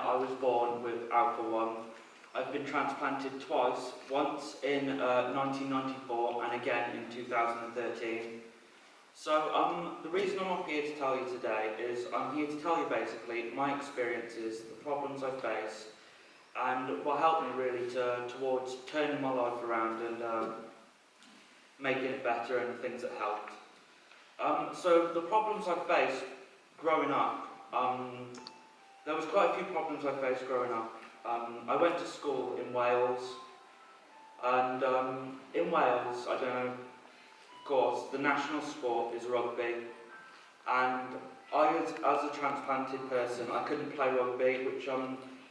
I was born with Alpha-1. I've been transplanted twice, once in 1994 and again in 2013. So the reason I'm up here to tell you today is I'm here to tell you basically my experiences, the problems I face, and what helped me really towards turning my life around and making it better and things that helped. So the problems I faced growing up, there was quite a few problems I faced growing up. I went to school in Wales, and in Wales, I don't know, of course, the national sport is rugby, and as a transplanted person, I couldn't play rugby, which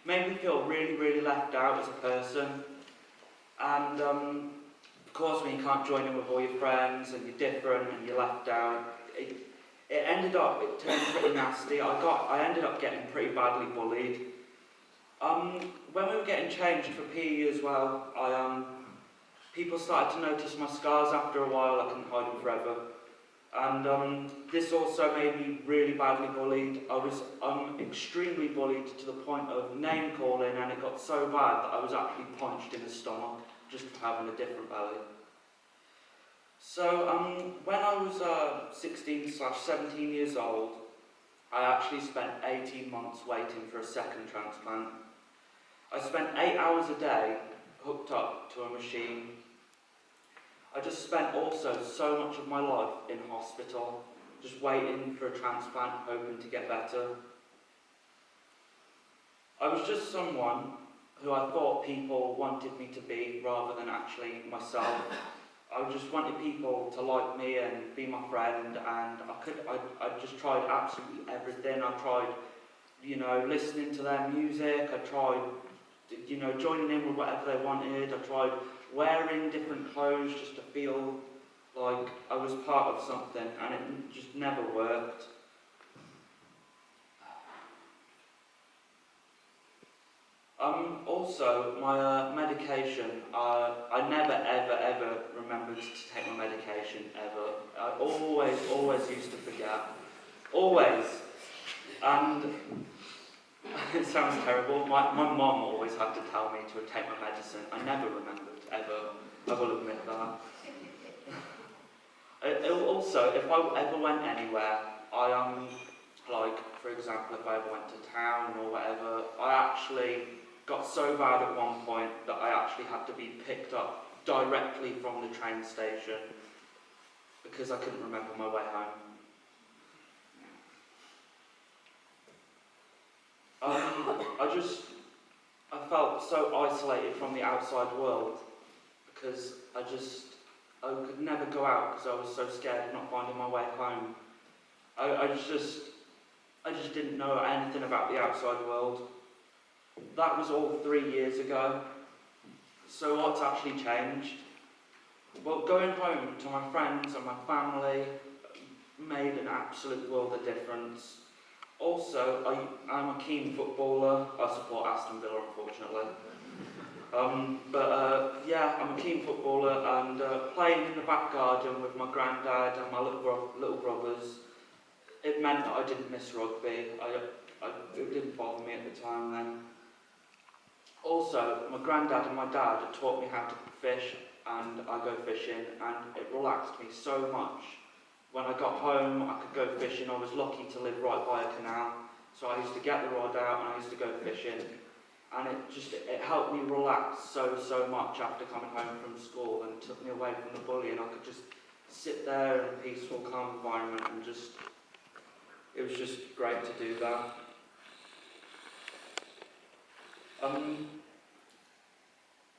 made me feel really, really left out as a person. And of course, when you can't join in with all your friends, and you're different, and you're left out, it turned pretty nasty. I ended up getting pretty badly bullied. When we were getting changed for PE as well, people started to notice my scars after a while. I couldn't hide them forever. And this also made me really badly bullied. I was extremely bullied to the point of name calling, and it got so bad that I was actually punched in the stomach just for having a different belly. So when I was 16/17 years old, I actually spent 18 months waiting for a second transplant. I spent 8 hours a day hooked up to a machine. I just spent also so much of my life in hospital, just waiting for a transplant, hoping to get better. I was just someone who I thought people wanted me to be rather than actually myself. I just wanted people to like me and be my friend, and I just tried absolutely everything. I tried, listening to their music. I tried, joining in with whatever they wanted. I tried wearing different clothes just to feel like I was part of something, and it just never worked. Also, my medication, I never ever remembered to take my medication, ever. I always used to forget. Always. And it sounds terrible. My mum always had to tell me to take my medicine. I never remembered, ever. I will admit that. Also, if I ever went anywhere, for example, if I ever went to town or whatever, I actually got so bad at one point that I actually had to be picked up directly from the train station because I couldn't remember my way home. I felt so isolated from the outside world because I could never go out because I was so scared of not finding my way home. I just didn't know anything about the outside world. That was all 3 years ago. So what's actually changed? Well, going home to my friends and my family made an absolute world of difference. Also, I'm a keen footballer. I support Aston Villa, unfortunately. I'm a keen footballer, and playing in the back garden with my granddad and my little brothers, it meant that I didn't miss rugby. It didn't bother me at the time then. Also, my granddad and my dad had taught me how to fish, and I go fishing, and it relaxed me so much. When I got home, I could go fishing. I was lucky to live right by a canal, so I used to get the rod out and I used to go fishing, and it helped me relax so much after coming home from school, and took me away from the bullying. I could just sit there in a peaceful, calm environment, and it was just great to do that.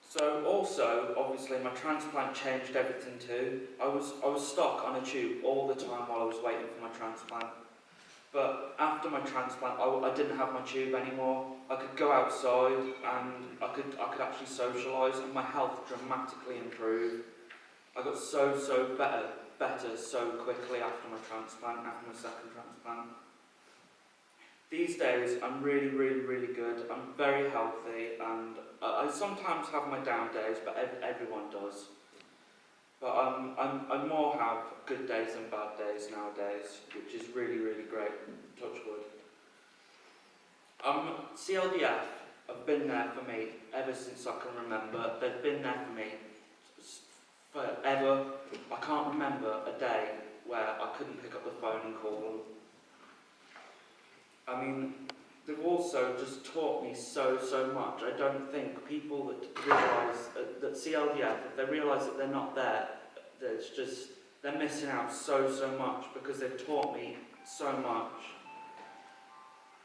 So also, obviously, my transplant changed everything too. I was stuck on a tube all the time while I was waiting for my transplant. But after my transplant, I didn't have my tube anymore. I could go outside, and I could actually socialise, and my health dramatically improved. I got so better so quickly after my second transplant. These days, I'm really good. I'm very healthy, and I sometimes have my down days, but everyone does. But I more have good days than bad days nowadays, which is really great. Touch wood. CLDF have been there for me ever since I can remember. They've been there for me forever. I can't remember a day where I couldn't pick up the phone and call them. I mean, they've also just taught me so much. I don't think people that realise that CLDF, if they realise that they're not there, that it's just, they're missing out so much, because they've taught me so much.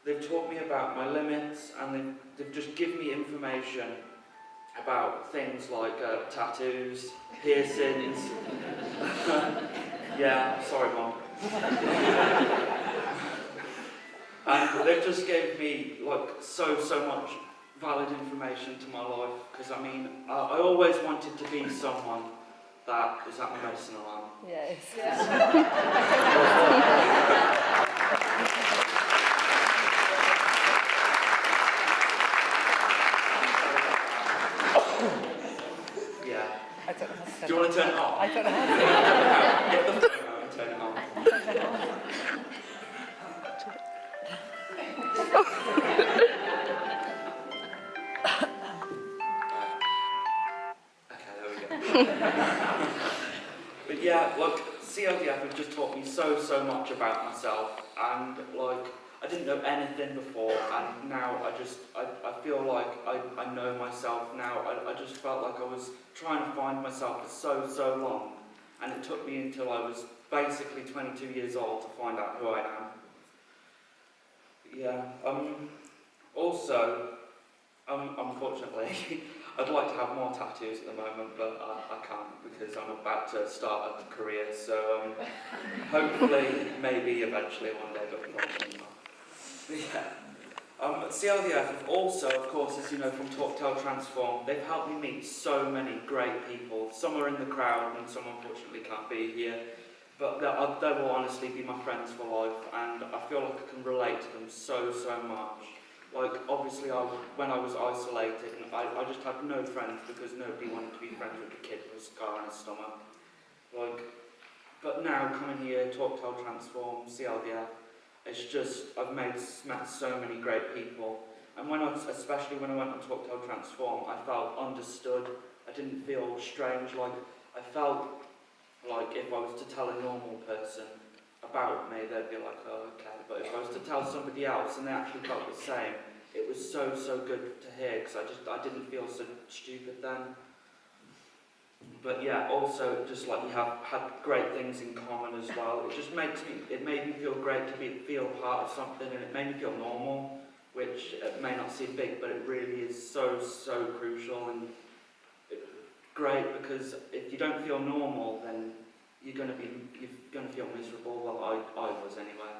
They've taught me about my limits, and they've just given me information about things like tattoos, piercings. Yeah, sorry, Mom. And they've just gave me like so much valid information to my life, because I mean, I always wanted to be someone that is at my medicine alarm. Yes. Yeah. I don't know how to turn Do you want to turn it off? I don't know how to Get the phone out and turn it on. Okay, there we go. But yeah, like, CLDF have just taught me so much about myself, and like, I didn't know anything before, and now I feel like I know myself now. I just felt like I was trying to find myself for so long, and it took me until I was basically 22 years old to find out who I am. Yeah, also, unfortunately, I'd like to have more tattoos at the moment, but I can't, because I'm about to start a career, so hopefully, maybe eventually one day, but probably not. Yeah. CLDF have also, of course, as you know from Talk, Tell, Transform, they've helped me meet so many great people. Some are in the crowd and some unfortunately can't be here, but they will honestly be my friends for life, and I feel like I can relate to them so much. Like, obviously, when I was isolated, I just had no friends because nobody wanted to be friends with a kid with a scar on his stomach. Like, but now, coming here, Talk, Tell, Transform, CLDF, it's just, I've met so many great people. And especially when I went on Talk, Tell, Transform, I felt understood. I didn't feel strange. Like, I felt like if I was to tell a normal person about me, they'd be like, oh, okay. But if I was to tell somebody else and they actually felt the same, it was so good to hear, because I didn't feel so stupid then. But yeah, also just like we have had great things in common as well. It made me feel great to feel part of something, and it made me feel normal, which it may not seem big, but it really is so crucial and great, because if you don't feel normal, then you're going to feel miserable. Well, I was anyway.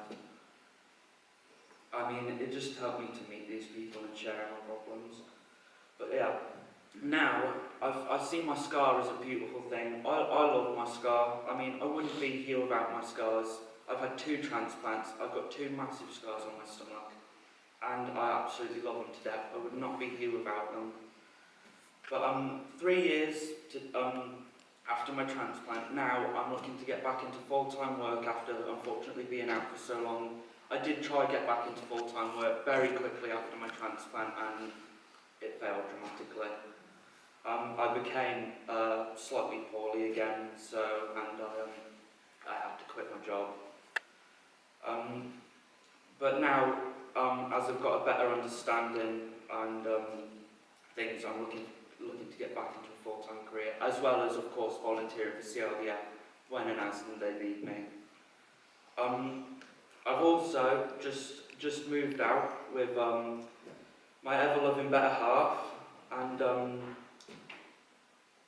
I mean, it just helped me to meet these people and share our problems. But yeah, now I see my scar as a beautiful thing. I love my scar. I mean, I wouldn't be here without my scars. I've had 2 transplants. I've got 2 massive scars on my stomach, and I absolutely love them to death. I would not be here without them. But 3 years after my transplant, now I'm looking to get back into full-time work after unfortunately being out for so long. I did try to get back into full-time work very quickly after my transplant, and it failed dramatically. I became slightly poorly again, and I had to quit my job. But now, as I've got a better understanding and things, I'm looking to get back into a full-time career, as well as, of course, volunteering for CLDF when and as they need me. I've also just moved out with my ever-loving better half, and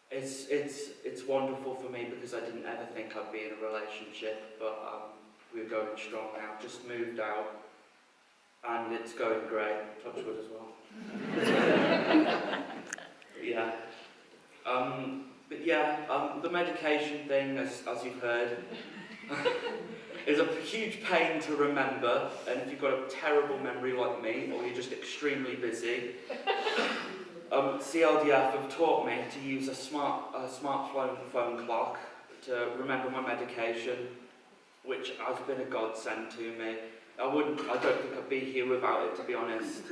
it's wonderful for me, because I didn't ever think I'd be in a relationship, but we're going strong now. Just moved out, and it's going great. Touch wood as well. Yeah. But yeah, the medication thing, as you've heard, is a huge pain to remember, and if you've got a terrible memory like me, or you're just extremely busy, CLDF have taught me to use a smartphone clock to remember my medication, which has been a godsend to me. I don't think I'd be here without it, to be honest.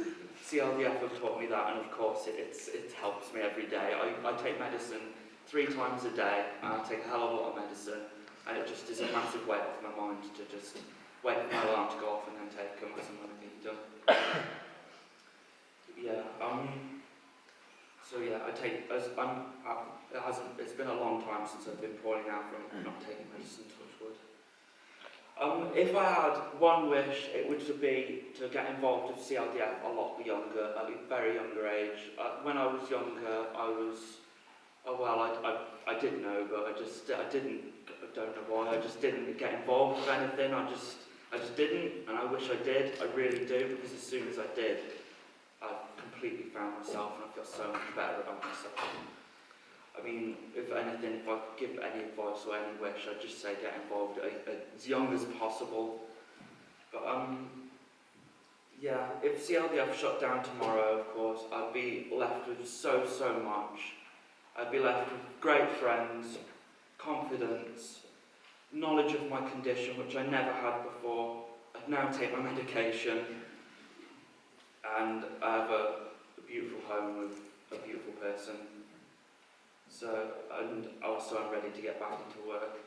CLDF have taught me that, and of course it helps me every day. I take medicine 3 times a day, and I take a hell of a lot of medicine, and it just is a massive weight off my mind to just wait for my alarm to go off and then take them as I'm going to be done. So yeah, it's been a long time since I've been poorly now from not taking medicine, touch wood. If I had one wish, it would be to get involved with CLDF a lot younger, at a very younger age. When I was younger, I did know, but I don't know why, I just didn't get involved with anything. I just didn't, and I wish I did, I really do, because as soon as I did, I completely found myself, and I feel so much better about myself. I mean, if anything, if I could give any advice or any wish, I'd just say get involved as young as possible. But yeah, if CLDF shut down tomorrow, of course, I'd be left with so much. I'd be left with great friends, confidence, knowledge of my condition, which I never had before. I'd now take my medication, and I have a beautiful home with a beautiful person. So, and also I'm ready to get back into work.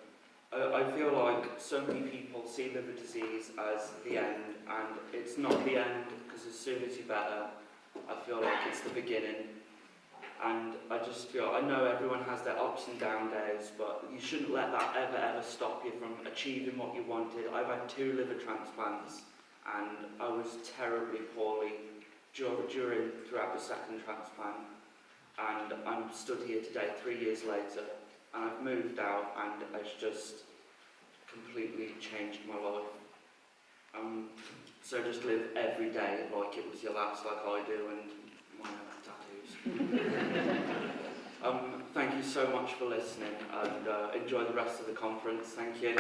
I feel like so many people see liver disease as the end, and it's not the end, because as soon as you're better, I feel like it's the beginning. And I just feel, I know everyone has their ups and down days, but you shouldn't let that ever stop you from achieving what you wanted. I've had 2 liver transplants, and I was terribly poorly throughout the second transplant. And I'm stood here today, 3 years later, and I've moved out, and it's just completely changed my life. So just live every day like it was your last, like I do, and my tattoos. Thank you so much for listening, and enjoy the rest of the conference. Thank you.